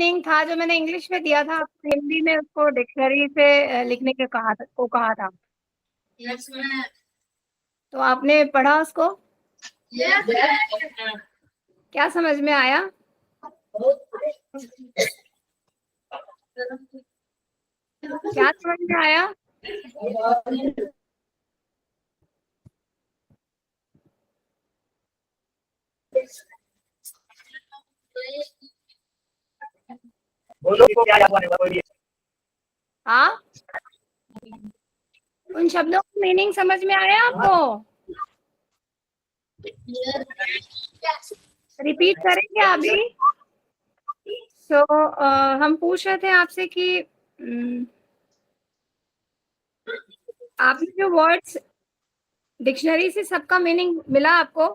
Meaning था जो मैंने इंग्लिश में दिया था, हिंदी में उसको डिक्शनरी से लिखने के कहा था। Yes ma'am. तो आपने पढ़ा उसको? Yes ma'am. क्या समझ में आया? क्या समझ में आया? हाँ, उन शब्दों का मीनिंग समझ में आया आपको? रिपीट करेंगे अभी? तो हम पूछ रहे थे आपसे कि आपने जो वर्ड्स डिक्शनरी से सबका मीनिंग मिला आपको?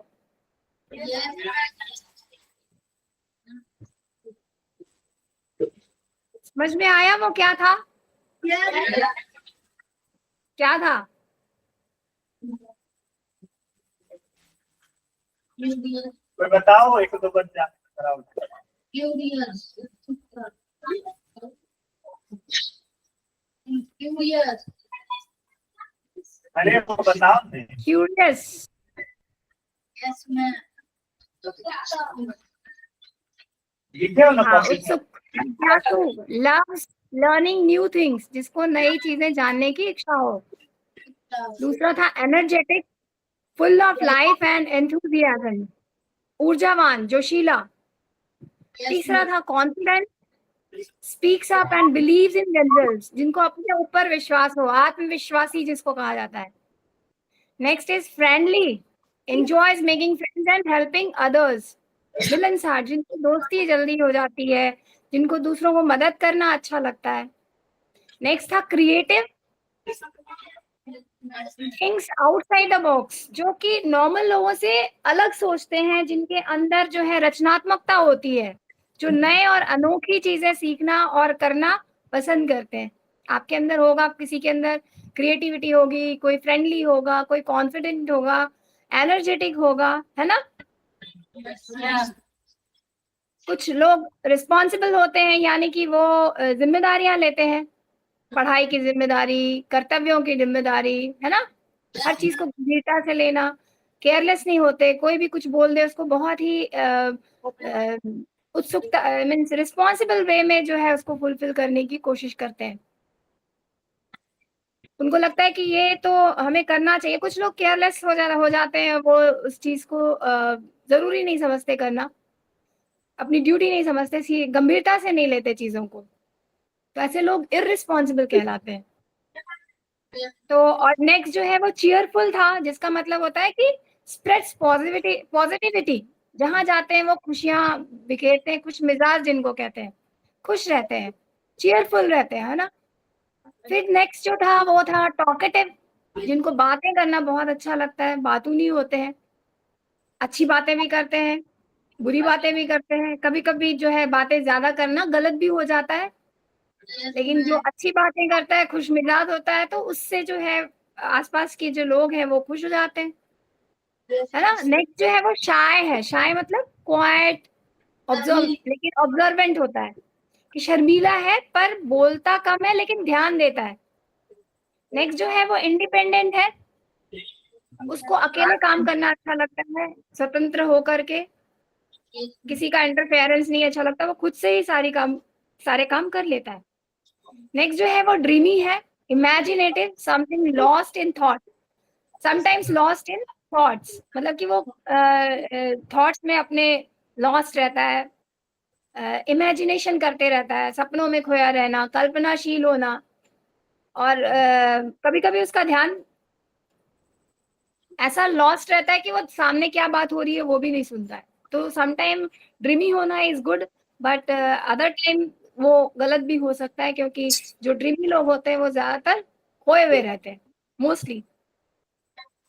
समझ में आया वो क्या था? क्या था? कोई बताओ, एक दो बच्चा अरे वो बताओ नहीं। क्यूरियस। Yes ma'am. हाँ, उत्सुक। लव्स लर्निंग न्यू थिंग्स, जिसको नई चीजें जानने की इच्छा हो। दूसरा था energetic, full of life and enthusiasm, ऊर्जावान, जोशीला। तीसरा था confident, speaks up and believes in themselves, जिनको अपने ऊपर विश्वास हो, आत्मविश्वासी जिसको कहा जाता है। Next is friendly, enjoys making friends and helping others, मिलनसार, जिनकी दोस्ती जल्दी हो जाती है, जिनको दूसरों को मदद करना अच्छा लगता है। नेक्स्ट था creative, things outside the box, जो कि नॉर्मल लोगों से अलग सोचते हैं, जिनके अंदर जो है रचनात्मकता होती है, जो नए और अनोखी चीजें सीखना और करना पसंद करते हैं। आपके अंदर होगा, किसी के अंदर क्रिएटिविटी होगी, कोई फ्रेंडली होगा, कोई कॉन्फिडेंट होगा, एनर्जेटिक होगा, है ना? कुछ लोग रिस्पॉन्सिबल होते हैं, यानी कि वो जिम्मेदारियां लेते हैं, पढ़ाई की जिम्मेदारी, कर्तव्यों की जिम्मेदारी, है ना? हर चीज को गंभीरता से लेना, केयरलेस नहीं होते, कोई भी कुछ बोल दे उसको बहुत ही उत्सुकता, मीन्स रिस्पॉन्सिबल वे में जो है उसको फुलफिल करने की कोशिश करते हैं। उनको लगता है कि ये तो हमें करना चाहिए। कुछ लोग केयरलेस हो जाते हैं, वो उस चीज को जरूरी नहीं समझते करना, अपनी ड्यूटी नहीं समझते, गंभीरता से नहीं लेते चीजों को, तो ऐसे लोग इररिस्पॉन्सिबल कहलाते हैं। तो और नेक्स्ट जो है वो चीयरफुल था, जिसका मतलब होता है कि स्प्रेड्स पॉजिटिविटी, जहां जाते हैं वो खुशियां बिखेरते हैं, खुश मिजाज जिनको कहते हैं, खुश रहते हैं, चीयरफुल रहते हैं, है ना? फिर नेक्स्ट जो था वो था टॉकेटिव, जिनको बातें करना बहुत अच्छा लगता है, बातूनी होते हैं, अच्छी बातें भी करते हैं, बुरी बातें भी करते हैं। कभी कभी जो है बातें ज्यादा करना गलत भी हो जाता है, लेकिन जो अच्छी बातें करता है, खुश मिजाज होता है, तो उससे जो है आसपास के जो लोग हैं वो खुश हो जाते हैं, है ना? नेक्स्ट जो है वो शाय है। शाय मतलब क्वाइट, ऑब्जर्व, लेकिन ऑब्जर्वेंट होता है, कि शर्मीला है पर बोलता कम है लेकिन ध्यान देता है। नेक्स्ट जो है वो इंडिपेंडेंट है, उसको अकेले काम करना अच्छा लगता है, स्वतंत्र होकर के, किसी का इंटरफेरेंस नहीं अच्छा लगता, वो खुद से ही सारे काम कर लेता है। नेक्स्ट जो है वो ड्रीमी है, imaginative, something lost in thought, sometimes lost in thoughts, मतलब कि वो थॉट्स में अपने लॉस्ट रहता है, इमेजिनेशन करते रहता है, सपनों में खोया रहना, कल्पनाशील होना, और कभी कभी उसका ध्यान ऐसा लॉस्ट रहता है कि वो सामने क्या बात हो रही है वो भी नहीं सुनता है। तो समटाइम ड्रीमी होना is good, but other time वो गलत भी हो सकता है, क्योंकि जो ड्रीमी लोग होते हैं वो ज्यादातर खोए हुए रहते हैं मोस्टली।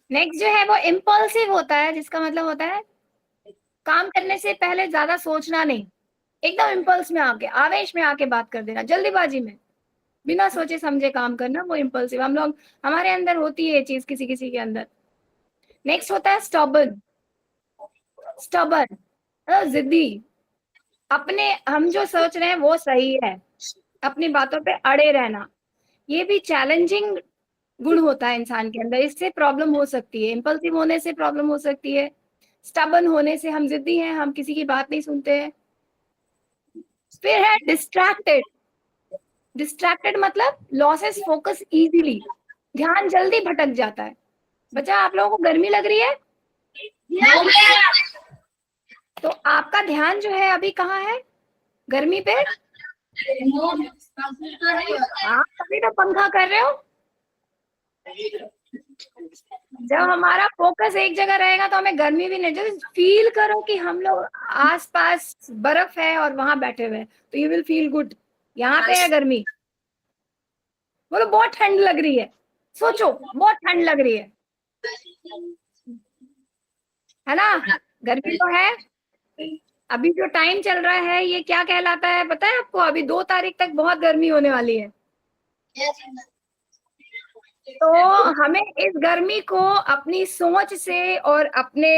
नेक्स्ट जो है वो इम्पल्सिव होता है, जिसका मतलब होता है काम करने से पहले ज्यादा सोचना नहीं, एकदम इम्पल्स में आके, आवेश में आके बात कर देना, जल्दीबाजी में बिना सोचे समझे काम करना, वो इम्पल्सिव। हम लोग, हमारे अंदर होती है ये चीज किसी किसी के अंदर। नेक्स्ट होता है स्टबर्न, स्टबर्न मतलब जिद्दी, अपने हम जो सोच रहे हैं वो सही है, अपनी बातों पे अड़े रहना, ये भी चैलेंजिंग गुण होता है इंसान के अंदर। इससे प्रॉब्लम हो सकती है, इम्पल्सिव होने से प्रॉब्लम हो सकती है, स्टबन होने से, हम जिद्दी हैं, हम किसी की बात नहीं सुनते हैं। फिर है डिस्ट्रैक्टेड। डिस्ट्रैक्टेड मतलब लॉसेस फोकस इजीली, ध्यान जल्दी भटक जाता है। बच्चा, आप लोगों को गर्मी लग रही है तो आपका ध्यान जो है अभी कहाँ है? गर्मी पे? आप अभी तो पंखा कर रहे हो। जब हमारा फोकस एक जगह रहेगा तो हमें गर्मी भी नहीं। जब फील करो कि हम लोग आसपास बर्फ है और वहां बैठे हुए हैं तो यू विल फील गुड। यहाँ पे है गर्मी, बोलो बहुत ठंड लग रही है, सोचो बहुत ठंड लग रही है ना? गर्मी तो है। अभी जो टाइम चल रहा है ये क्या कहलाता है पता है आपको? अभी 2 तारीख तक बहुत गर्मी होने वाली है। तो हमें इस गर्मी को अपनी सोच से और अपने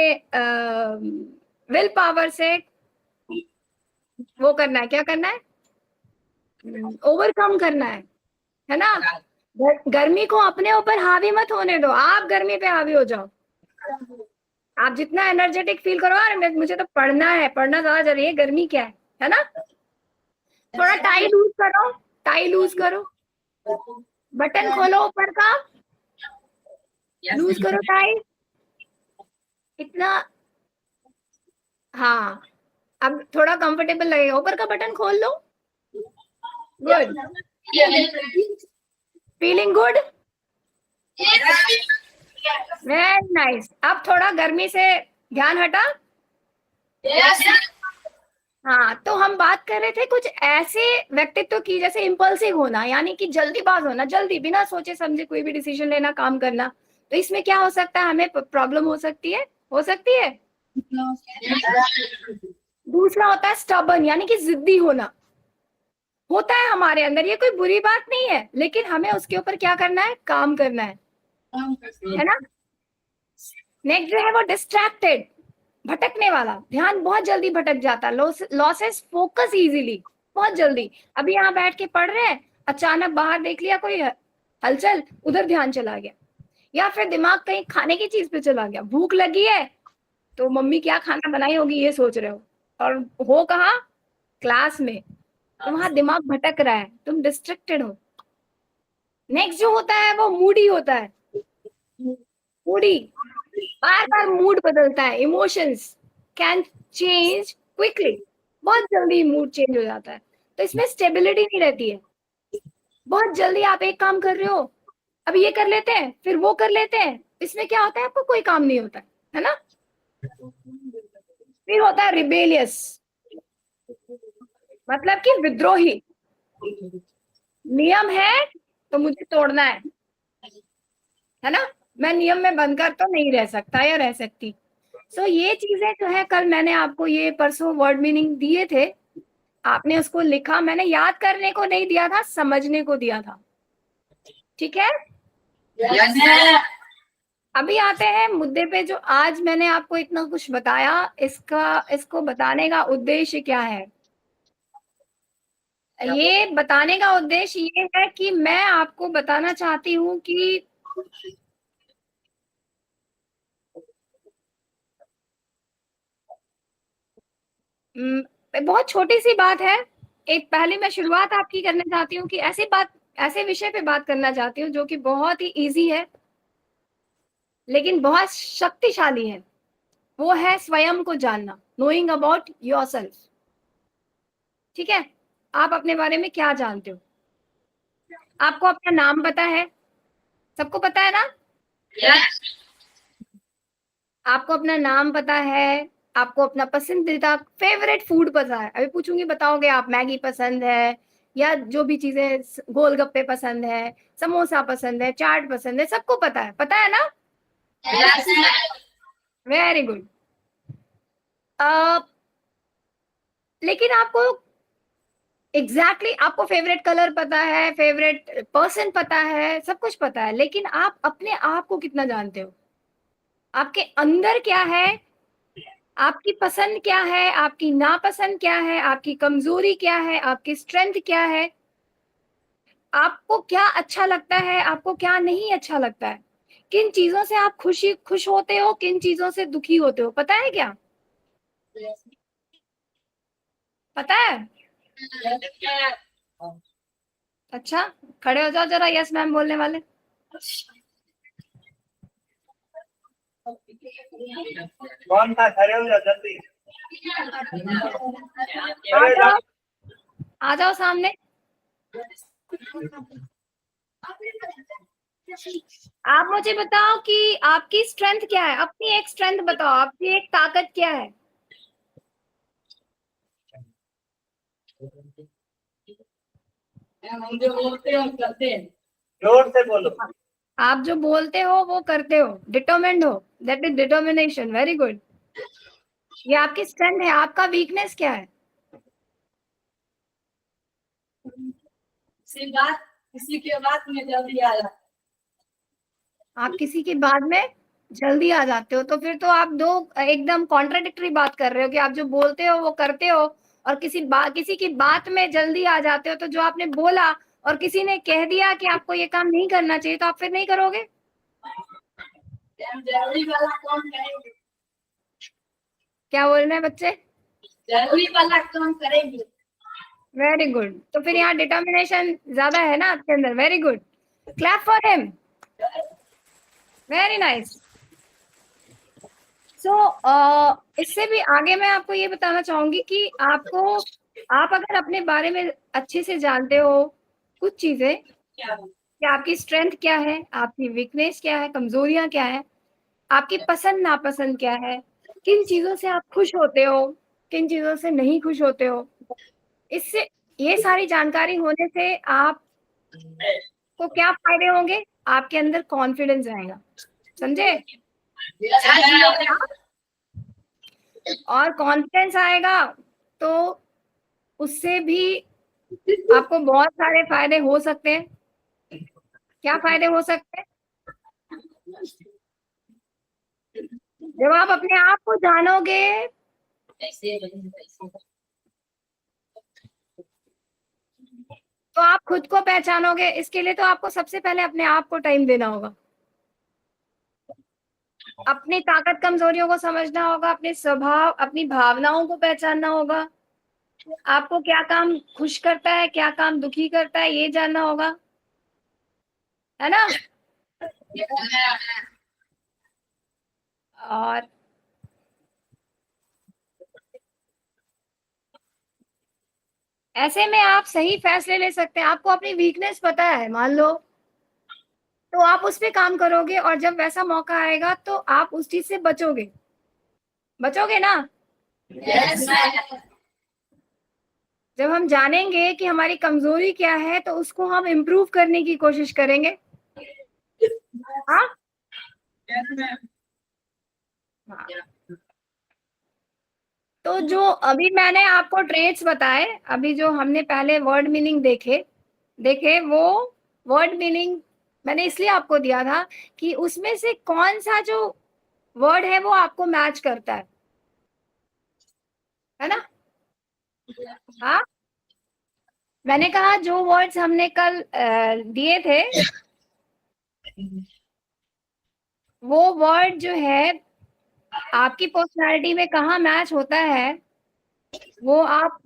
विल पावर से वो करना है। क्या करना है? ओवरकम करना है ना? गर्मी को अपने ऊपर हावी मत होने दो, आप गर्मी पे हावी हो जाओ। आप जितना एनर्जेटिक फील करो, अरे मुझे तो पढ़ना है, पढ़ना ज्यादा जरूरी है, गर्मी क्या है ना? थोड़ा टाई लूज करो, टाई लूज करो, बटन खोलो ऊपर का, लूज करो टाई इतना। हाँ, अब थोड़ा कंफर्टेबल लगेगा, ऊपर का बटन खोल लो। Good, feeling good, very nice. अब थोड़ा गर्मी से ध्यान हटा। हाँ, तो हम बात कर रहे थे कुछ ऐसे व्यक्तित्व की जैसे इम्पल्सिव होना, यानी कि जल्दीबाज होना, जल्दी बिना सोचे समझे कोई भी डिसीजन लेना, काम करना। तो इसमें क्या हो सकता है? हमें प्रॉब्लम हो सकती है, हो सकती है। दूसरा होता है स्टबन, यानी कि जिद्दी होना। होता है हमारे अंदर, ये कोई बुरी बात नहीं है, लेकिन हमें उसके ऊपर क्या करना है? काम करना है ना? नेक्स्ट जो है वो डिस्ट्रैक्टेड, भटकने वाला, ध्यान बहुत जल्दी भटक जाता है, लॉसेस फोकस इजीली, बहुत जल्दी। अभी यहाँ बैठ के पढ़ रहे हैं, अचानक बाहर देख लिया कोई हलचल, उधर ध्यान चला गया, या फिर दिमाग कहीं खाने की चीज पे चला गया। भूख लगी है तो मम्मी क्या खाना बनाई होगी ये सोच रहे हो, और हो कहाँ? क्लास में। तो वहां दिमाग भटक रहा है, तुम डिस्ट्रैक्टेड हो। नेक्स्ट जो होता है वो मूडी होता है। मूडी, बार बार मूड बदलता है, इमोशंस कैन चेंज क्विकली, बहुत जल्दी मूड चेंज हो जाता है। तो इसमें स्टेबिलिटी नहीं रहती है, बहुत जल्दी आप एक काम कर रहे हो, अब ये कर लेते हैं फिर वो कर लेते हैं, इसमें क्या होता है? आपको कोई काम नहीं होता है ना? फिर होता है रिबेलियस, मतलब कि विद्रोही। नियम है तो मुझे तोड़ना है ना? मैं नियम में बंधकर तो नहीं रह सकता या रह सकती। सो ये चीजें जो है, कल मैंने आपको ये परसों वर्ड मीनिंग दिए थे, आपने उसको लिखा, मैंने याद करने को नहीं दिया था, समझने को दिया था। ठीक है? अभी आते हैं मुद्दे पे, जो आज मैंने आपको इतना कुछ बताया, इसको बताने का उद्देश्य क्या है? ये बताने का उद्देश्य ये है कि मैं आपको बताना चाहती हूँ कि बहुत छोटी सी बात है। एक पहले मैं शुरुआत आपकी करना चाहती हूँ कि ऐसे विषय पे बात करना चाहती हूँ जो कि बहुत ही इजी है लेकिन बहुत शक्तिशाली है। वो है स्वयं को जानना, नोइंग अबाउट योरसेल्फ। ठीक है? आप अपने बारे में क्या जानते हो? आपको अपना नाम पता है? सबको पता है ना? आपको अपना नाम पता है, आपको अपना पसंदीदा फेवरेट फूड पता है। अभी पूछूंगी, बताओगे आप मैगी पसंद है या जो भी चीजें, गोलगप्पे पसंद है, समोसा पसंद है, चाट पसंद है, सबको पता है ना? Very good. लेकिन आपको एग्जैक्टली आपको फेवरेट कलर पता है, फेवरेट पर्सन पता है, सब कुछ पता है, लेकिन आप अपने आप को कितना जानते हो? आपके अंदर क्या है आपकी पसंद क्या है, आपकी नापसंद क्या है, आपकी कमजोरी क्या है, आपकी स्ट्रेंथ क्या है, आपको क्या अच्छा लगता है, आपको क्या नहीं अच्छा लगता है, किन चीजों से आप खुश होते हो, किन चीजों से दुखी होते हो, पता है क्या? पता है? अच्छा, खड़े हो जाओ जरा, यस मैम बोलने वाले। कौन था? खड़े हो जाओ जल्दी। आ अरे जाओ, आ जाओ सामने। आप मुझे बताओ कि आपकी स्ट्रेंथ क्या है, अपनी एक स्ट्रेंथ बताओ, आपकी एक ताकत क्या है? हम जो बोलते हैं हम करते हैं। जोर से बोलो। आप जो बोलते हो वो करते हो, डिटरमिन्ड हो, that is determination, very good. ये आपकी स्ट्रेंथ है। आपका वीकनेस क्या है? किसी के बात में जल्दी आ जाता। आप किसी की बात में जल्दी आ जाते हो, तो फिर तो आप दो एकदम कॉन्ट्राडिक्टरी बात कर रहे हो कि आप जो बोलते हो वो करते हो, और किसी की बात में जल्दी आ जाते हो। तो जो आपने बोला और किसी ने कह दिया कि आपको ये काम नहीं करना चाहिए, तो आप फिर नहीं करोगे। हम जरूरी वाला काम करेंगे। क्या बोल रहे हैं बच्चे? जरूरी वाला काम करेंगे। Very good. तो फिर यहाँ डिटर्मिनेशन ज्यादा है ना आपके अंदर, very good, clap for him, very nice. So इससे भी आगे मैं आपको ये बताना चाहूंगी कि आप अगर अपने बारे में अच्छे से जानते हो कुछ चीजें, कि आपकी स्ट्रेंथ क्या है, आपकी वीकनेस क्या है, कमजोरियां क्या है, आपकी पसंद नापसंद क्या है, किन चीजों से आप खुश होते हो, किन चीजों से नहीं खुश होते हो, इससे ये सारी जानकारी होने से आपको क्या फायदे होंगे? आपके अंदर कॉन्फिडेंस आएगा, समझे? और कॉन्फिडेंस आएगा तो उससे भी आपको बहुत सारे फायदे हो सकते हैं। क्या फायदे हो सकते हैं? जब आप अपने आप को जानोगे, तो आप खुद को पहचानोगे। इसके लिए तो आपको सबसे पहले अपने आप को टाइम देना होगा, अपनी ताकत कमजोरियों को समझना होगा, अपने स्वभाव, अपनी भावनाओं को पहचानना होगा, आपको क्या काम खुश करता है, क्या काम दुखी करता है, ये जानना होगा, है ना? और ऐसे में आप सही फैसले ले सकते हैं। आपको अपनी वीकनेस पता है मान लो, तो आप उस पे काम करोगे, और जब वैसा मौका आएगा तो आप उस चीज से बचोगे, बचोगे ना? Yes, ma'am. जब हम जानेंगे कि हमारी कमजोरी क्या है, तो उसको हम इम्प्रूव करने की कोशिश करेंगे। हाँ, Yes, ma'am. हाँ। तो जो अभी मैंने आपको ट्रेट्स बताए, अभी जो हमने पहले वर्ड मीनिंग देखे वो वर्ड मीनिंग मैंने इसलिए आपको दिया था कि उसमें से कौन सा जो वर्ड है वो आपको मैच करता है ना? हाँ, मैंने कहा जो वर्ड्स हमने कल दिए थे, वो वर्ड जो है आपकी पर्सनालिटी में कहाँ मैच होता है, वो आप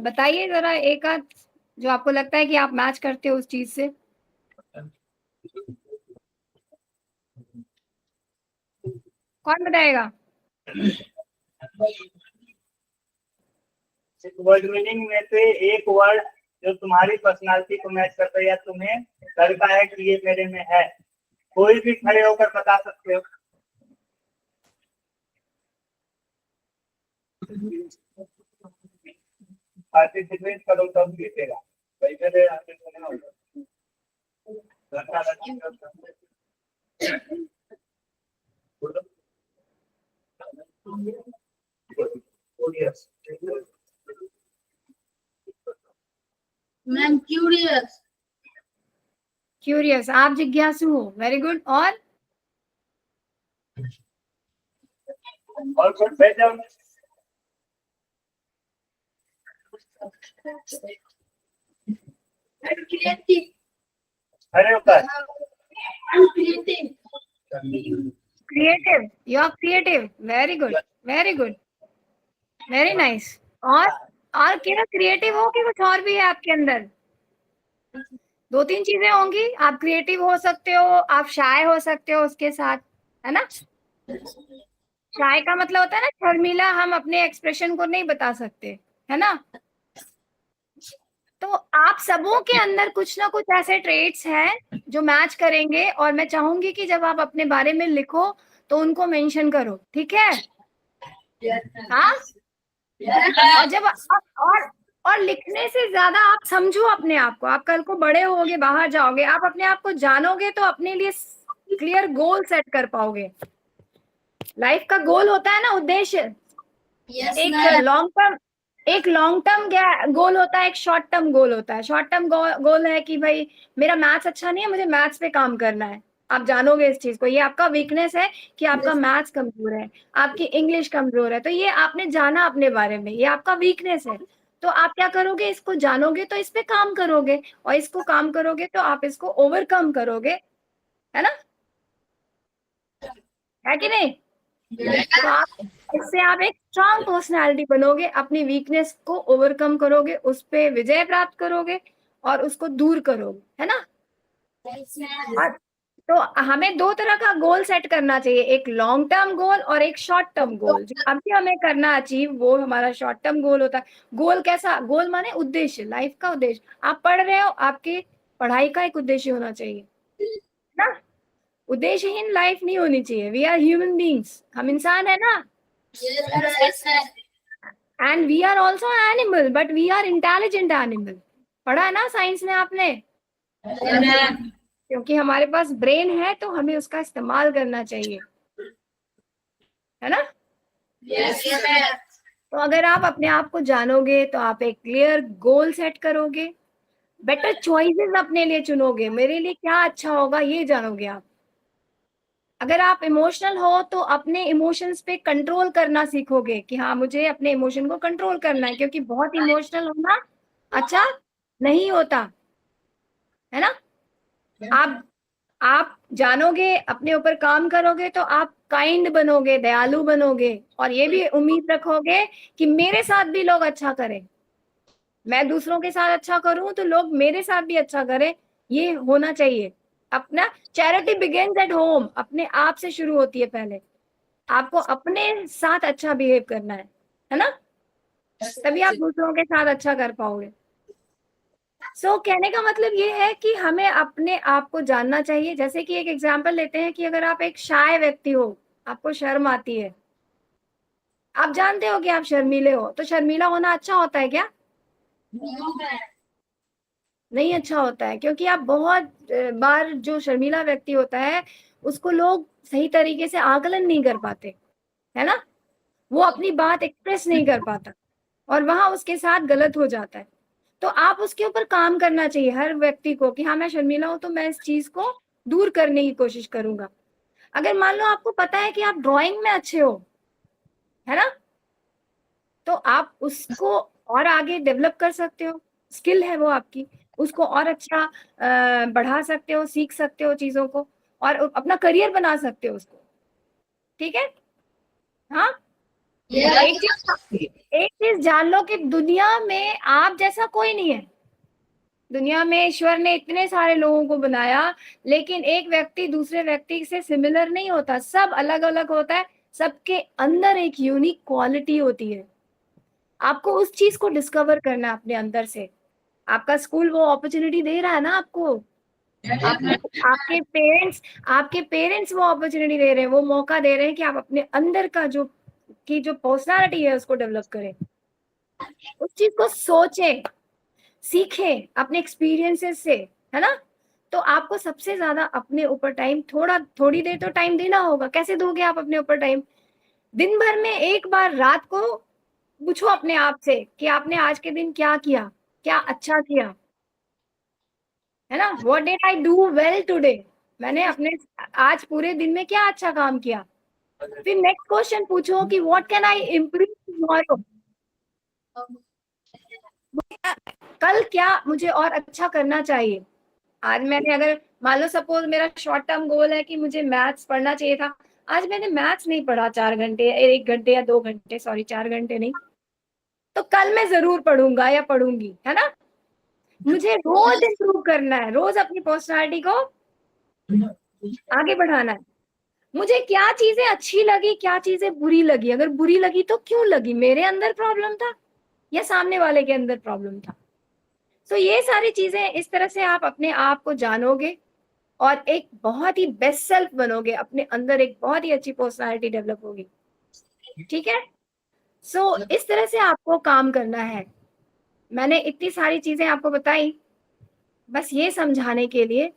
बताइए जरा, एक आध जो आपको लगता है कि आप मैच करते हो उस चीज से। कौन बताएगा? वर्ड मीनिंग में से एक वर्ड जो तुम्हारी पर्सनालिटी को मैच करता है या तुम्हें लगता है कि ये मेरे में है, कोई भी खड़े होकर बता सकते हो। पार्टिसिपेट करो तब जीतेगा। पैसे दे आते सुने होगा। Ma'am, curious. क्यूरियस, आप जिज्ञासु हो, वेरी गुड। और और कुछ भेजो। creative, खड़े होकर creative, creative, you are creative, very good, very good, very nice. और केवल क्रिएटिव हो कि कुछ और भी है आपके अंदर? 2-3 चीजें होंगी। आप क्रिएटिव हो सकते हो, आप शाय हो सकते हो उसके साथ, है ना? शाय का मतलब होता है ना शर्मीला, हम अपने एक्सप्रेशन को नहीं बता सकते, है ना? तो आप सबों के अंदर कुछ ना कुछ ऐसे ट्रेट्स हैं जो मैच करेंगे, और मैं चाहूंगी कि जब आप अपने बारे में लिखो तो उनको मेंशन करो, ठीक है? हाँ, और जब आप और लिखने से ज्यादा आप समझो अपने आप को। आप कल को बड़े होगे, बाहर जाओगे, आप अपने आप को जानोगे तो अपने लिए क्लियर गोल सेट कर पाओगे। लाइफ का गोल होता है ना, उद्देश्य। yes एक ma'am, लॉन्ग टर्म गोल होता है, एक शॉर्ट टर्म गोल होता है। शॉर्ट टर्म गोल है कि भाई मेरा मैथ्स अच्छा नहीं है, मुझे मैथ्स पे काम करना है। आप जानोगे इस चीज को, ये आपका वीकनेस है कि आपका मैथ्स कमजोर है, आपकी इंग्लिश कमजोर है, तो ये आपने जाना अपने बारे में, ये आपका वीकनेस है। तो आप क्या करोगे, इसको जानोगे तो इस पे काम करोगे, और इसको काम करोगे तो आप इसको ओवरकम करोगे, है ना? है कि नहीं? तो आप इससे आप एक स्ट्रांग पर्सनालिटी बनोगे, अपनी वीकनेस को ओवरकम करोगे, उस पे विजय प्राप्त करोगे और उसको दूर करोगे, है ना? yes ma'am, और तो हमें 2 तरह का गोल सेट करना चाहिए, एक लॉन्ग टर्म गोल और एक शॉर्ट टर्म गोल। जो अभी हमें करना अचीव, वो हमारा शॉर्ट टर्म गोल होता है। गोल कैसा? गोल माने उद्देश्य, लाइफ का उद्देश्य। आप पढ़ रहे हो, आपके पढ़ाई का एक उद्देश्य होना चाहिए ना। उद्देश्यहीन लाइफ नहीं होनी चाहिए। वी आर ह्यूमन बींग्स, हम इंसान है ना, yes ma'am, and we are also animal, but we are intelligent animal. पढ़ा है ना साइंस में आपने? yes ma'am, क्योंकि हमारे पास ब्रेन है तो हमें उसका इस्तेमाल करना चाहिए, है ना? yes ma'am, तो अगर आप अपने आप को जानोगे तो आप एक क्लियर गोल सेट करोगे, बेटर चॉइसेस अपने लिए चुनोगे, मेरे लिए क्या अच्छा होगा ये जानोगे आप। अगर आप इमोशनल हो तो अपने इमोशंस पे कंट्रोल करना सीखोगे कि हाँ, मुझे अपने इमोशन को कंट्रोल करना है, क्योंकि बहुत इमोशनल होना अच्छा नहीं होता, है ना? आप जानोगे, अपने ऊपर काम करोगे तो आप काइंड बनोगे, दयालु बनोगे, और ये भी उम्मीद रखोगे कि मेरे साथ भी लोग अच्छा करें, मैं दूसरों के साथ अच्छा करूं तो लोग मेरे साथ भी अच्छा करें। ये होना चाहिए। अपना चैरिटी बिगिंस एट होम, अपने आप से शुरू होती है पहले। आपको अपने साथ अच्छा बिहेव करना है ना? तभी आप दूसरों के साथ अच्छा कर पाओगे। कहने का मतलब ये है कि हमें अपने आप को जानना चाहिए। जैसे कि एक एग्जांपल लेते हैं कि अगर आप एक शाय व्यक्ति हो, आपको शर्म आती है, आप जानते हो कि आप शर्मीले हो, तो शर्मीला होना अच्छा होता है क्या? no ma'am, नहीं अच्छा होता है, क्योंकि आप बहुत बार, जो शर्मीला व्यक्ति होता है उसको लोग सही तरीके से आकलन नहीं कर पाते, है ना? वो अपनी बात एक्सप्रेस नहीं कर पाता और वहां उसके साथ गलत हो जाता है। तो आप उसके ऊपर काम करना चाहिए हर व्यक्ति को कि हाँ, मैं शर्मीला हूं तो मैं इस चीज को दूर करने की कोशिश करूंगा। अगर मान लो आपको पता है कि आप ड्राइंग में अच्छे हो, है ना, तो आप उसको और आगे डेवलप कर सकते हो, स्किल है वो आपकी, उसको और अच्छा बढ़ा सकते हो, सीख सकते हो चीजों को, और अपना करियर बना सकते हो उसको, ठीक है? हाँ, एक चीज जान लो कि दुनिया में आप जैसा कोई नहीं है। दुनिया में ईश्वर ने इतने सारे लोगों को बनाया, लेकिन एक व्यक्ति दूसरे व्यक्ति से सिमिलर नहीं होता, सब अलग अलग होता है। सबके अंदर एक यूनिक क्वालिटी होती है। आपको उस चीज को डिस्कवर करना है अपने अंदर से। आपका स्कूल वो अपॉर्चुनिटी दे रहा है ना आपको, आपके पेरेंट्स वो अपॉर्चुनिटी दे रहे हैं, वो मौका दे रहे हैं कि आप अपने अंदर का जो पर्सनालिटी है उसको डेवलप करें, उस चीज को सोचें, सीखें अपने एक्सपीरियंसेस से, है ना? तो आपको सबसे ज्यादा अपने ऊपर टाइम, थोड़ी देर तो टाइम देना होगा। कैसे दोगे आप अपने ऊपर टाइम? दिन भर में एक बार रात को पूछो अपने आप से कि आपने आज के दिन क्या किया, क्या अच्छा किया, है ना? What did I do well today? मैंने अपने आज पूरे दिन में क्या अच्छा काम किया, फिर नेक्स्ट क्वेश्चन पूछो कि what can I improve tomorrow, कल क्या मुझे और अच्छा करना चाहिए। आज मैंने अगर मान लो सपोज मेरा शॉर्ट टर्म गोल है कि मुझे मैथ्स पढ़ना चाहिए था, आज मैंने मैथ्स नहीं पढ़ा 4 घंटे, 1 घंटे या 2 घंटे, सॉरी 4 घंटे नहीं, तो कल मैं जरूर पढ़ूंगा या पढ़ूंगी, है ना। मुझे रोज इम्प्रूव करना है, रोज अपनी पर्सनालिटी को आगे बढ़ाना है। मुझे क्या चीजें अच्छी लगी, क्या चीजें बुरी लगी, अगर बुरी लगी तो क्यों लगी, मेरे अंदर प्रॉब्लम था या सामने वाले के अंदर प्रॉब्लम था। तो ये सारी चीजें इस तरह से आप अपने आप को जानोगे और एक बहुत ही बेस्ट सेल्फ बनोगे, अपने अंदर एक बहुत ही अच्छी पर्सनालिटी डेवलप होगी। ठीक है, सो इस तरह से आपको काम करना है। मैंने इतनी सारी चीजें आपको बताई बस ये समझाने के लिए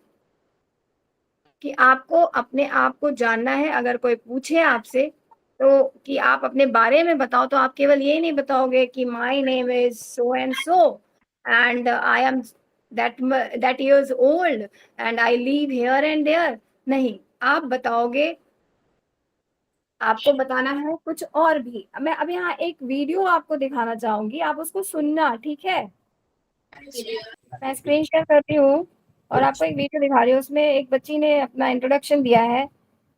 कि आपको अपने आप को जानना है। अगर कोई पूछे आपसे तो कि आप अपने बारे में बताओ, तो आप केवल ये नहीं बताओगे कि my name is so and so and I am that years old and I live here and there. नहीं, आप बताओगे, आपको बताना है कुछ और भी। मैं अब यहाँ एक वीडियो आपको दिखाना चाहूंगी, आप उसको सुनना, ठीक है। मैं स्क्रीन शेयर करती हूँ और आपको एक वीडियो दिखा रही हूँ। उसमें एक बच्ची ने अपना इंट्रोडक्शन दिया है,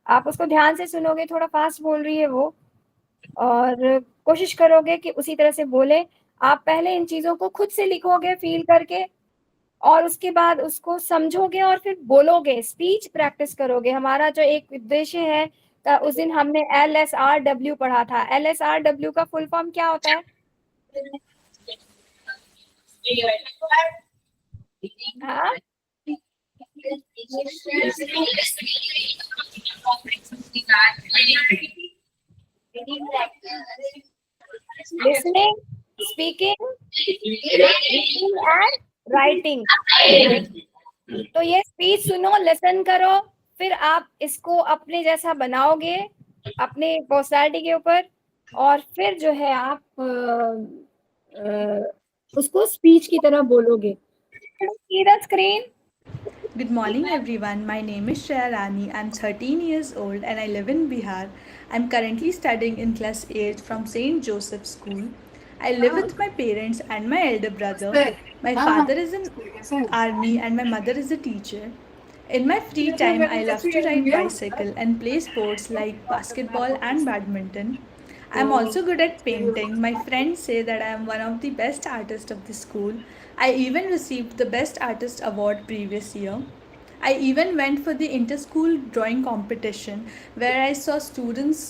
आप उसको ध्यान से सुनोगे, थोड़ा फास्ट बोल रही है वो, और कोशिश करोगे कि उसी तरह से बोले। आप पहले इन चीजों को खुद से लिखोगे फील करके, और उसके बाद उसको समझोगे और फिर बोलोगे, स्पीच प्रैक्टिस करोगे। हमारा जो एक उद्देश्य है, उस दिन हमने LSRW पढ़ा था। LSRW का फुल फॉर्म क्या होता है? हाँ? Listening, speaking, reading and writing. तो ये स्पीच सुनो, लिसन करो, फिर आप इसको अपने जैसा बनाओगे अपने पर्सनालिटी के ऊपर, और फिर जो है आप उसको स्पीच की तरह बोलोगे। See the screen? Good morning, everyone. My name is Shreya Rani. I'm 13 years old and I live in Bihar. I'm currently studying in class 8 from St. Joseph School. I live with my parents and my elder brother. My father is in army and my mother is a teacher. In my free time, I love to ride bicycle and play sports like basketball and badminton. I'm also good at painting. My friends say that I am one of the best artists of the school. I even received the Best Artist Award previous year. I even went for the inter-school drawing competition where I saw students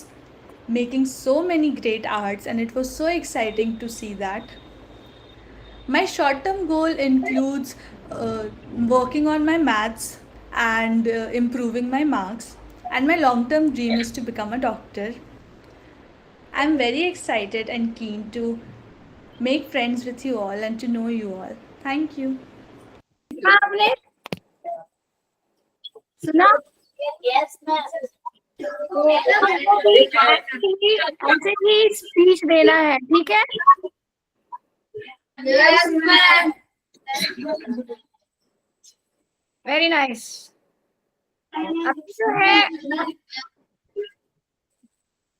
making so many great arts, and it was so exciting to see that. My short-term goal includes working on my maths and improving my marks, and my long-term dream is to become a doctor. I'm very excited and keen to make friends with you all and to know you all. Thank you. आपने सुना? Yes, ma'am. तो आपको भी ऐसे ही speech देना है, ठीक है। Yes, ma'am. Very nice. अब जो है,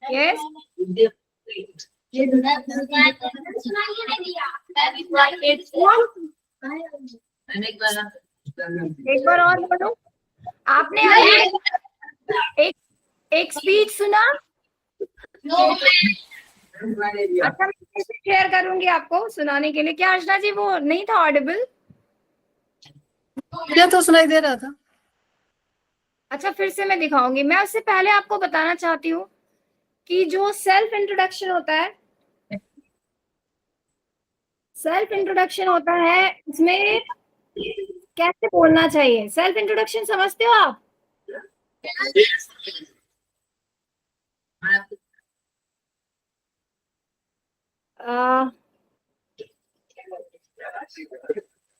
यस, एक बार और बोलो। आपने अभी एक स्पीच सुना? अच्छा, मैं कैसे शेयर करूंगी आपको सुनाने के लिए? क्या अर्चना जी वो नहीं था ऑडिबल? मुझे तो सुनाई दे रहा था। अच्छा, फिर से मैं दिखाऊंगी। मैं उससे पहले आपको बताना चाहती हूँ कि जो सेल्फ इंट्रोडक्शन होता है इसमें कैसे बोलना चाहिए। सेल्फ इंट्रोडक्शन समझते हो आप?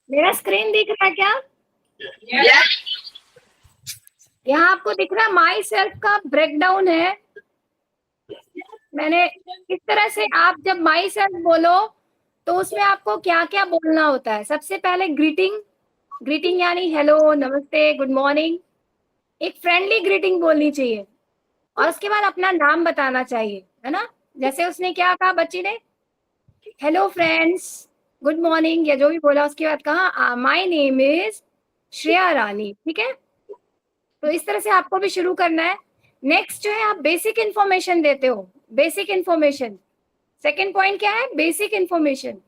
मेरा स्क्रीन दिख रहा है क्या? यहाँ आपको दिख रहा है माई सेल्फ का ब्रेकडाउन है। मैंने इस तरह से, आप जब माई सेल्फ बोलो तो उसमें आपको क्या क्या बोलना होता है। सबसे पहले ग्रीटिंग यानी हेलो, नमस्ते, गुड मॉर्निंग। एक फ्रेंडली ग्रीटिंग बोलनी चाहिए। और उसके बाद अपना नाम बताना चाहिए, है ना। जैसे उसने क्या कहा बच्ची ने, हेलो फ्रेंड्स, गुड मॉर्निंग, या जो भी बोला, उसके बाद कहा माय नेम इज श्रेया रानी, ठीक है। तो इस तरह से आपको भी शुरू करना है। नेक्स्ट जो है, आप बेसिक इंफॉर्मेशन देते हो, बेसिक इंफॉर्मेशन। सेकंड पॉइंट क्या है, बेसिक इंफॉर्मेशन।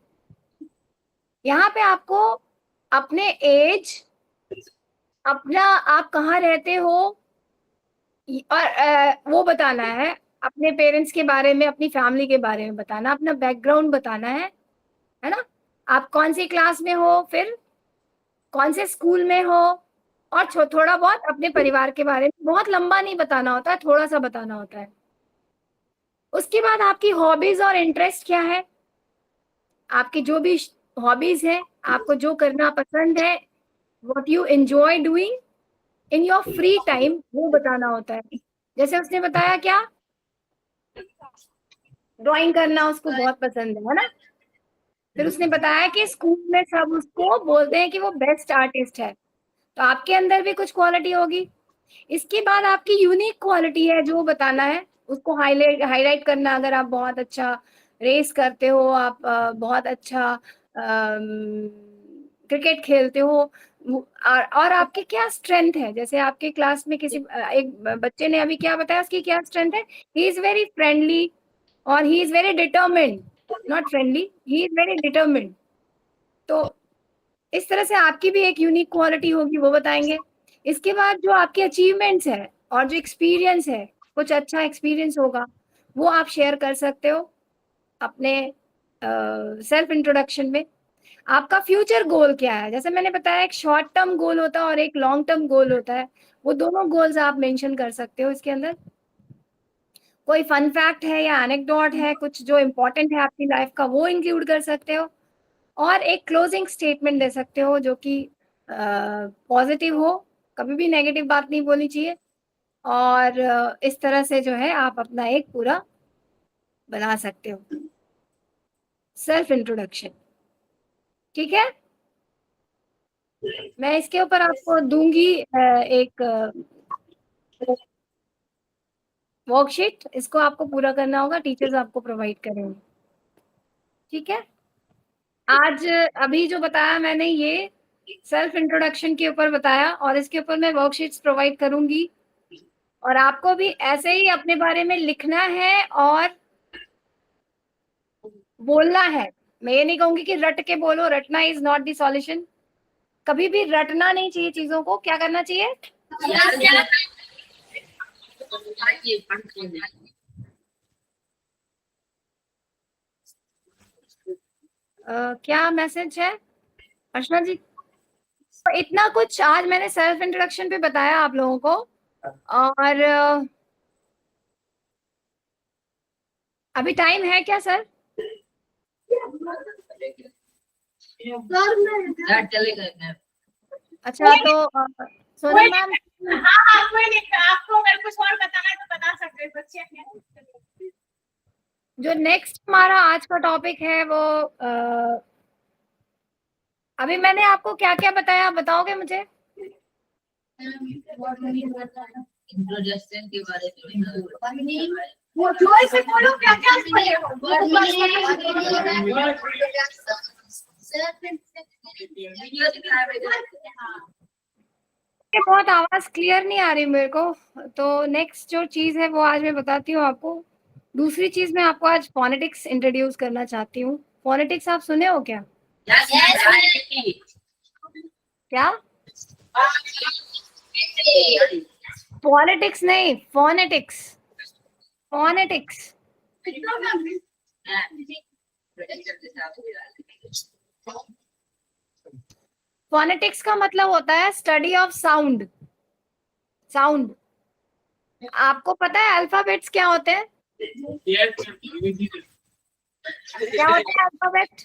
यहाँ पे आपको अपने एज, अपना आप कहाँ रहते हो, और वो बताना है, अपने पेरेंट्स के बारे में, अपनी फैमिली के बारे में बताना, अपना बैकग्राउंड बताना है ना। आप कौन सी क्लास में हो, फिर कौन से स्कूल में हो, और थोड़ा बहुत अपने परिवार के बारे में, बहुत लंबा नहीं बताना होता है, थोड़ा सा बताना होता है। उसके बाद आपकी हॉबीज और इंटरेस्ट क्या है, आपकी जो भी हॉबीज है, आपको जो करना पसंद है, what you enjoy doing in your free time, वो बताना होता है। जैसे उसने बताया क्या, ड्राइंग करना उसको बहुत पसंद है ना। फिर उसने बताया कि स्कूल में सब उसको बोलते हैं कि वो बेस्ट आर्टिस्ट है, तो आपके अंदर भी कुछ क्वालिटी होगी। इसके बाद आपकी यूनिक क्वालिटी है जो बताना है, उसको हाईलाइट करना। अगर आप बहुत अच्छा रेस करते हो, आप बहुत अच्छा क्रिकेट खेलते हो, और आपके क्या स्ट्रेंथ है। जैसे आपके क्लास में किसी एक बच्चे ने अभी क्या बताया, उसकी क्या स्ट्रेंथ है, ही इज वेरी फ्रेंडली और he is very determined, not friendly, he is very determined. तो इस तरह से आपकी भी एक यूनिक क्वालिटी होगी, वो बताएंगे। इसके बाद जो आपके अचीवमेंट्स है और जो एक्सपीरियंस है, कुछ अच्छा एक्सपीरियंस होगा, वो आप शेयर कर सकते हो अपने सेल्फ इंट्रोडक्शन में। आपका फ्यूचर गोल क्या है, जैसे मैंने बताया, एक शॉर्ट टर्म गोल होता है और एक लॉन्ग टर्म गोल होता है, वो दोनों गोल्स आप मेंशन कर सकते हो इसके अंदर। कोई फन फैक्ट है या एनेक्डोट है, कुछ जो इम्पोर्टेंट है आपकी लाइफ का, वो इंक्लूड कर सकते हो। और एक क्लोजिंग स्टेटमेंट दे सकते हो जो कि पॉजिटिव हो, कभी भी नेगेटिव बात नहीं बोलनी चाहिए। और इस तरह से जो है आप अपना एक पूरा बना सकते हो सेल्फ इंट्रोडक्शन, ठीक है। मैं इसके ऊपर आपको दूंगी एक वर्कशीट, इसको आपको पूरा करना होगा, टीचर्स आपको प्रोवाइड करेंगे, ठीक है। आज अभी जो बताया मैंने, ये सेल्फ इंट्रोडक्शन के ऊपर बताया, और इसके ऊपर मैं वर्कशीट्स प्रोवाइड करूंगी। और आपको भी ऐसे ही अपने बारे में लिखना है और बोलना है। मैं ये नहीं कहूंगी कि रट के बोलो, रटना इज नॉट द सॉल्यूशन। कभी भी रटना नहीं चाहिए चीजों को, क्या करना चाहिए, क्या मैसेज है अर्चना जी। तो इतना कुछ आज मैंने सेल्फ इंट्रोडक्शन पे बताया आप लोगों को। और अभी टाइम है क्या सर? अच्छा, तो सोनल मैम, हाँ, कोई नहीं, आपको अगर कुछ और बताना है तो बता सकते हैं, बच्चे हैं। जो नेक्स्ट हमारा आज का टॉपिक है वो अभी मैंने आपको क्या क्या बताया, आप बताओगे मुझे? इंट्रोडक्शन के बारे में वो जोर से बोलो, क्या क्या बहुत आवाज क्लियर नहीं आ रही मेरे को। तो नेक्स्ट जो चीज है वो आज मैं बताती हूँ आपको। दूसरी चीज मैं आपको आज फोनेटिक्स इंट्रोड्यूस करना चाहती हूँ। फोनेटिक्स आप सुने हो क्या? क्या? पॉलिटिक्स नहीं, फोनेटिक्स, फोनेटिक्स। फोनेटिक्स का मतलब होता है स्टडी ऑफ साउंड। साउंड, आपको पता है अल्फाबेट्स क्या होते हैं? क्या होते हैं अल्फाबेट?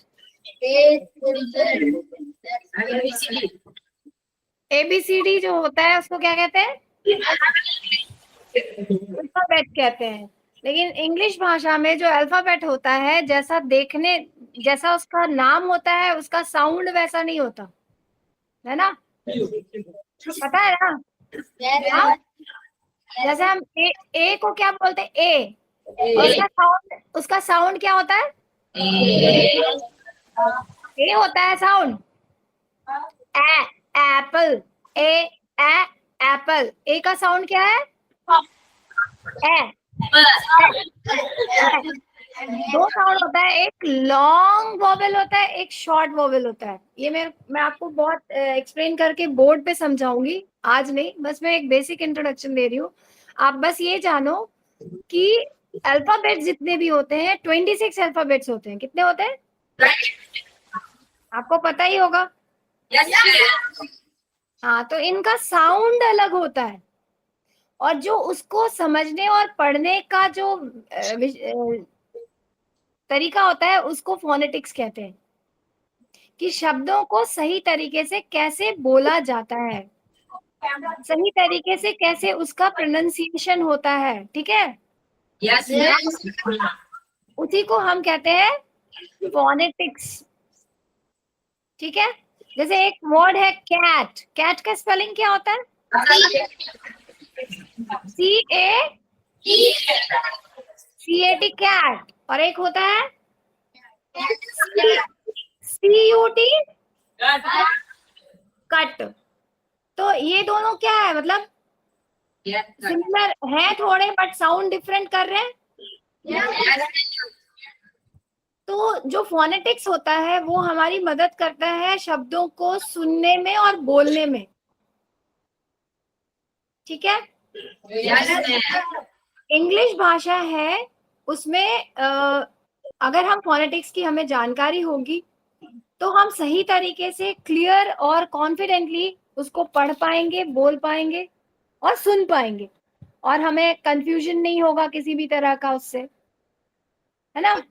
ABCD जो होता है उसको क्या कहते हैं? अल्फाबेट कहते हैं। लेकिन इंग्लिश भाषा में जो अल्फाबेट होता है, जैसा देखने, जैसा उसका नाम होता है, उसका साउंड वैसा नहीं होता, है ना, पता है ना? हाँ? जैसे हम ए को क्या बोलते हैं? ए, और उसका साउंड क्या होता है? ए होता है साउंड। एप्पल, ए एप्पल, ए का साउंड क्या है? ए। दो साउंड होता है, एक लॉन्ग वोवेल होता है, एक शॉर्ट वोवेल होता है। ये मैं आपको बहुत एक्सप्लेन करके बोर्ड पे समझाऊंगी, आज नहीं, बस मैं एक बेसिक इंट्रोडक्शन दे रही हूँ। आप बस ये जानो कि अल्फाबेट जितने भी होते हैं 26 अल्फाबेट्स होते हैं। कितने होते हैं? आपको पता ही होगा। हाँ, तो इनका साउंड अलग होता है, और जो उसको समझने और पढ़ने का जो तरीका होता है उसको फोनेटिक्स कहते हैं, कि शब्दों को सही तरीके से कैसे बोला जाता है, सही तरीके से कैसे उसका प्रोनाउंसिएशन होता है। ठीक है? उसी को हम कहते हैं फोनेटिक्स। ठीक है? जैसे एक वर्ड है कैट, कैट का स्पेलिंग क्या होता है? CAT कैट, और एक होता है CUT कट। तो ये दोनों क्या है, मतलब सिमिलर है थोड़े, बट साउंड डिफरेंट कर रहे हैं। तो जो फोनेटिक्स होता है वो हमारी मदद करता है शब्दों को सुनने में और बोलने में। ठीक है? इंग्लिश भाषा है, उसमें अगर हम फोनेटिक्स की हमें जानकारी होगी तो हम सही तरीके से क्लियर और कॉन्फिडेंटली उसको पढ़ पाएंगे, बोल पाएंगे और सुन पाएंगे, और हमें कंफ्यूजन नहीं होगा किसी भी तरह का उससे, है ना?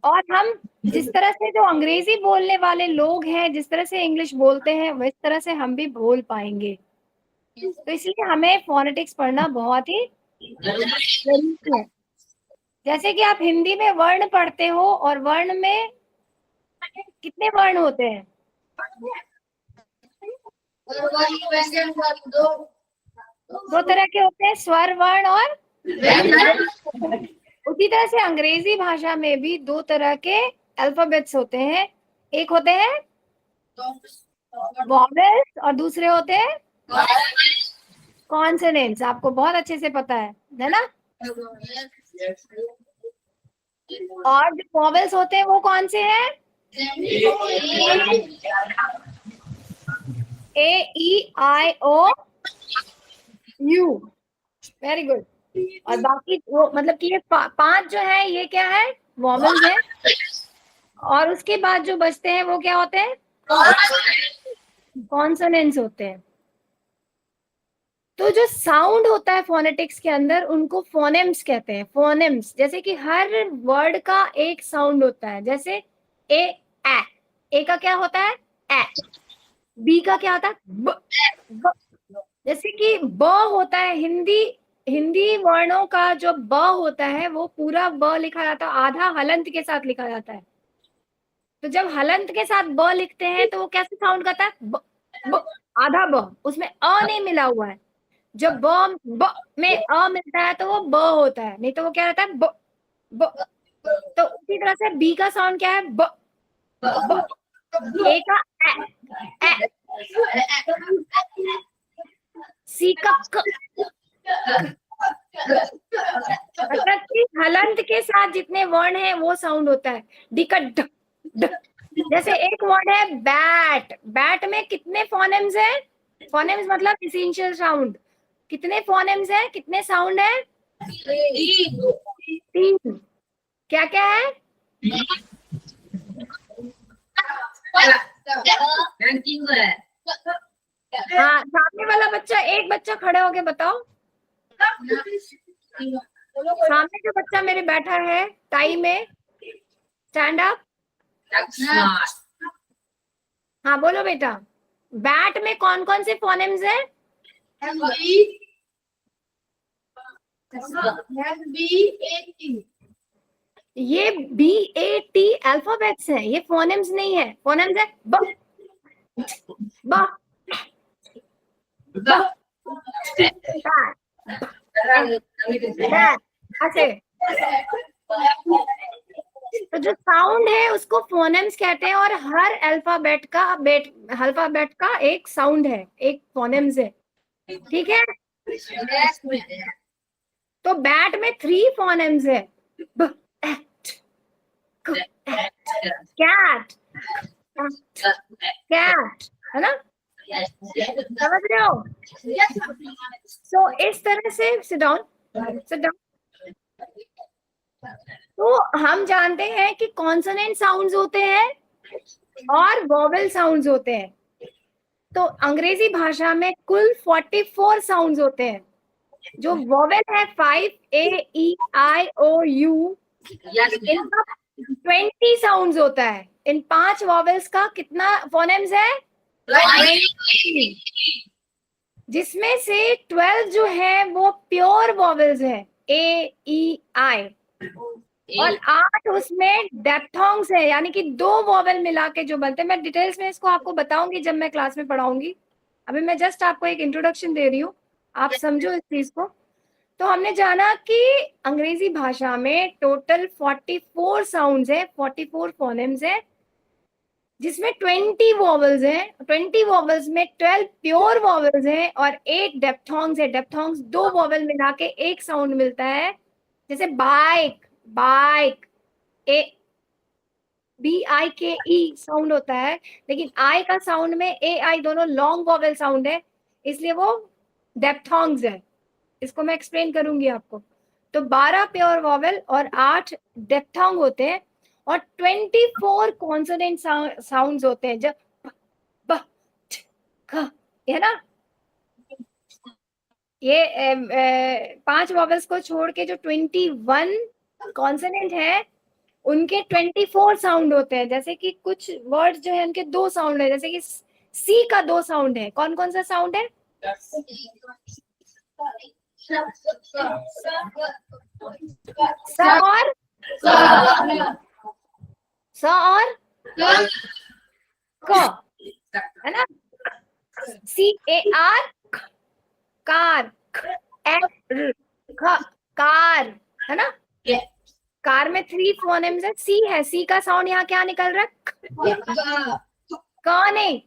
और हम जिस तरह से जो अंग्रेजी बोलने वाले लोग हैं, जिस तरह से इंग्लिश बोलते हैं, वैस तरह से हम भी बोल पाएंगे। तो इसलिए हमें फोनेटिक्स पढ़ना बहुत ही जरूरी है। जैसे कि आप हिंदी में वर्ण पढ़ते हो, और वर्ण में कितने वर्ण होते हैं? दो तरह के होते हैं, स्वर वर्ण और उसी तरह से अंग्रेजी भाषा में भी दो तरह के अल्फाबेट्स होते हैं। एक होते हैं वॉवेल्स और दूसरे होते हैं कॉन्सोनेंट्स। आपको बहुत अच्छे से पता है ना? और जो वॉवेल्स होते हैं वो कौन से हैं? AEIOU। Very good. और बाकी वो मतलब कि ये पांच जो है, ये क्या है? वॉवेल्स है। और उसके बाद जो बचते हैं वो क्या होते हैं? कॉन्सोनेंट्स होते हैं। तो जो साउंड होता है फोनेटिक्स के अंदर, उनको फोनेम्स कहते हैं। फोनेम्स, जैसे कि हर वर्ड का एक साउंड होता है। जैसे ए का क्या होता है? ए। बी का क्या होता है? ब। जैसे कि ब होता है, हिंदी वर्णों का जो ब होता है वो पूरा ब लिखा जाता है, आधा हलंत के साथ लिखा जाता है। तो जब हलंत के साथ ब लिखते हैं तो वो कैसे साउंड करता है? ब, ब, आधा ब, उसमें अ नहीं मिला हुआ है। जब ब में अ मिलता है तो वो ब होता है, नहीं तो वो क्या रहता है? ब, ब। तो उसी तरह से बी का साउंड क्या है? ब, ब। ए का ए, सी का क। मतलब कि हलंत के साथ जितने वर्ण हैं वो साउंड होता है। डी का ड, ड। जैसे एक वर्ड है बैट, बैट में कितने फोनेम्स हैं? फोनेम्स मतलब एसेंशियल साउंड। कितने फोनेम्स हैं, कितने साउंड है? 3। क्या क्या है? हाँ, सामने वाला बच्चा, एक बच्चा खड़े होके बताओ। सामने जो बच्चा मेरे बैठा है टाई में, स्टैंड अप। हाँ बोलो बेटा, बैट में कौन कौन से फोनेम्स हैं? ये BAT अल्फाबेट्स हैं, ये फोनेम्स नहीं है। फोनेम्स है ब, ब, ऐसे। तो जो साउंड है उसको फोनेम्स कहते हैं, और हर अल्फाबेट का एक साउंड है, एक फोनेम्स है, ठीक है। तो बैट में 3 फोनेम्स है, कैट, कैट, है ना, समझ रहे हो। सो इस तरह से सिट डाउन। तो हम जानते हैं कि कॉन्सोनेंट साउंड्स होते हैं और वोवेल साउंड्स होते हैं। तो अंग्रेजी भाषा में कुल 44 साउंड्स होते हैं। जो वोवेल है 5 A E I O U, इनका 20 साउंड्स होता है। इन 5 वोवेल्स का कितना फोनेम्स है? 20, जिसमें से 12 जो है वो प्योर वोवेल्स है, A E I, और 8 उसमें डेप्थोंग्स है, यानी कि 2 वोवेल मिला के जो बनते हैं। मैं डिटेल्स में इसको आपको बताऊंगी जब मैं क्लास में पढ़ाऊंगी, अभी मैं जस्ट आपको एक इंट्रोडक्शन दे रही हूँ, आप समझो इस चीज को। तो हमने जाना कि अंग्रेजी भाषा में टोटल 44 साउंड्स है, 44 फोनेम्स है, जिसमें 20 वोवेल्स हैं। 20 वोवेल्स में 12 प्योर वोवेल्स हैं और 8 डेप्थोंग्स है। डेप्थोंग्स 2 वोवेल मिला के एक साउंड मिलता है, जैसे बाइक, बाइक, ए BIKE साउंड होता है, लेकिन आई का साउंड में AI दोनों लॉन्ग वोवेल साउंड है, इसलिए वो डेप्थोंग्स है। इसको मैं एक्सप्लेन करूंगी आपको। तो 12 प्योर वोवेल और 8 डेप्थोंग होते हैं, और 24 कॉन्सोनेंट साउंड्स होते हैं, जब ब, ठ, ख, है ना। ये 5 वोवेल्स को छोड़ के जो 21 कॉन्सोनेंट है उनके 24 साउंड होते हैं। जैसे कि कुछ वर्ड जो है उनके 2 साउंड है, जैसे कि सी का 2 साउंड है। कौन कौन सा साउंड है? स और स और क, है ना। CAR, कार, कार, है ना। कार में 3 फोनेम्स है। सी है, सी का साउंड यहाँ क्या निकल रहा है? क नहीं,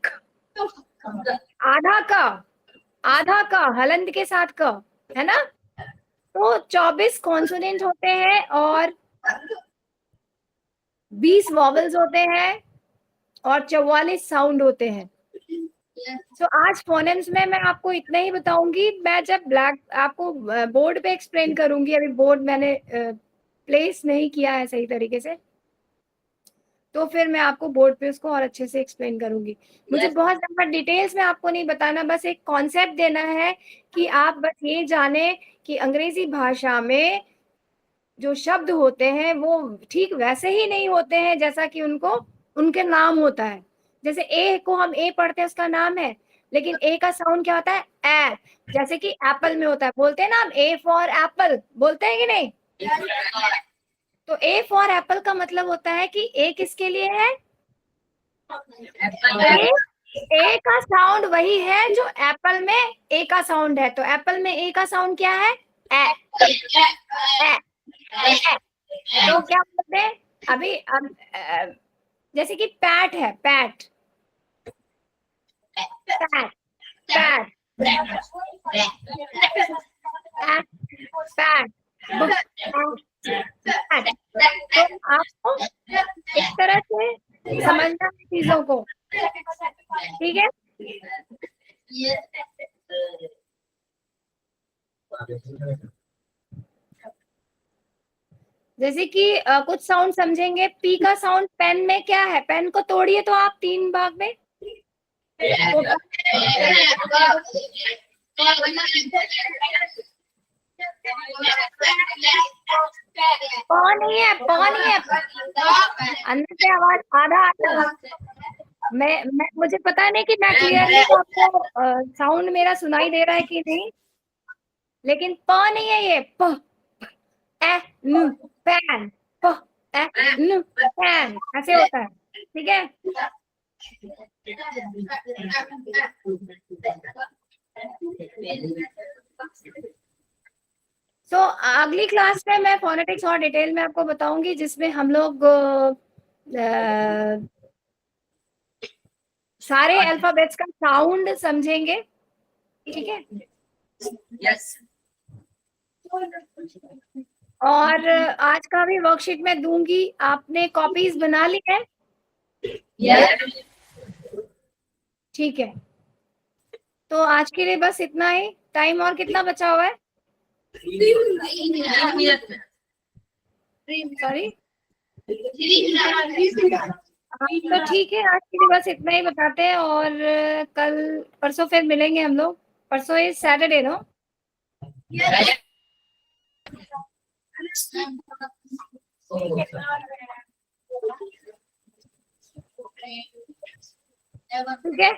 आधा का हलंत के साथ क, है ना। तो 24 कॉन्सोनेंट होते हैं और 20 वॉवेल्स होते हैं और 44 साउंड होते हैं। तो आज फोनेम्स में मैं आपको इतना ही बताऊंगी। मैं जब आपको बोर्ड पे एक्सप्लेन करूंगी, अभी बोर्ड मैंने प्लेस नहीं किया है सही तरीके से, तो फिर मैं आपको बोर्ड पे उसको और अच्छे से एक्सप्लेन करूंगी। मुझे बहुत ज्यादा डिटेल्स में आपको नहीं बताना, बस एक कॉन्सेप्ट देना है कि आप बस ये जाने कि अंग्रेजी भाषा में जो शब्द होते हैं वो ठीक वैसे ही नहीं होते हैं जैसा कि उनके नाम होता है। जैसे ए को हम ए पढ़ते हैं, उसका नाम है, लेकिन ए का साउंड क्या होता है? ए। जैसे कि एप्पल में होता है, बोलते हैं ना हम ए फॉर एप्पल, बोलते हैं कि नहीं? तो ए फॉर एप्पल का मतलब होता है कि ए किसके लिए है? ए का साउंड वही है जो एप्पल में ए का साउंड है। तो एप्पल में ए का साउंड क्या है? ए। तो क्या बोलते हैं अभी? अब जैसे कि पैट है, पैट, पैट, पैट, पैट, तो आपको इस तरह से समझना है चीजों को, ठीक है। जैसे कि कुछ साउंड समझेंगे। पी का साउंड पेन में क्या है? पेन को तोड़िए तो आप 3 भाग में। नहीं है, नहीं है, अंदर से आवाज आधा आता। मैं मुझे पता नहीं कि मैं क्लियरली आपको साउंड मेरा सुनाई दे रहा है कि नहीं, लेकिन प नहीं है ये। प ए न पैन, प ए न पैन, ऐसे होता है, ठीक है। सो अगली क्लास में मैं फोनेटिक्स और डिटेल में आपको बताऊंगी, जिसमें हम लोग सारे अल्फाबेट्स का साउंड समझेंगे, ठीक है। यस और आज का भी वर्कशीट में दूंगी, आपने कॉपीज बना ली है? यस ठीक है, तो आज के लिए बस इतना ही। टाइम और कितना बचा हुआ है? सॉरी, तो ठीक है, आज के लिए बस इतना ही बताते हैं, और कल परसों फिर मिलेंगे हम लोग। परसों इज सैटरडे नो? ठीक है।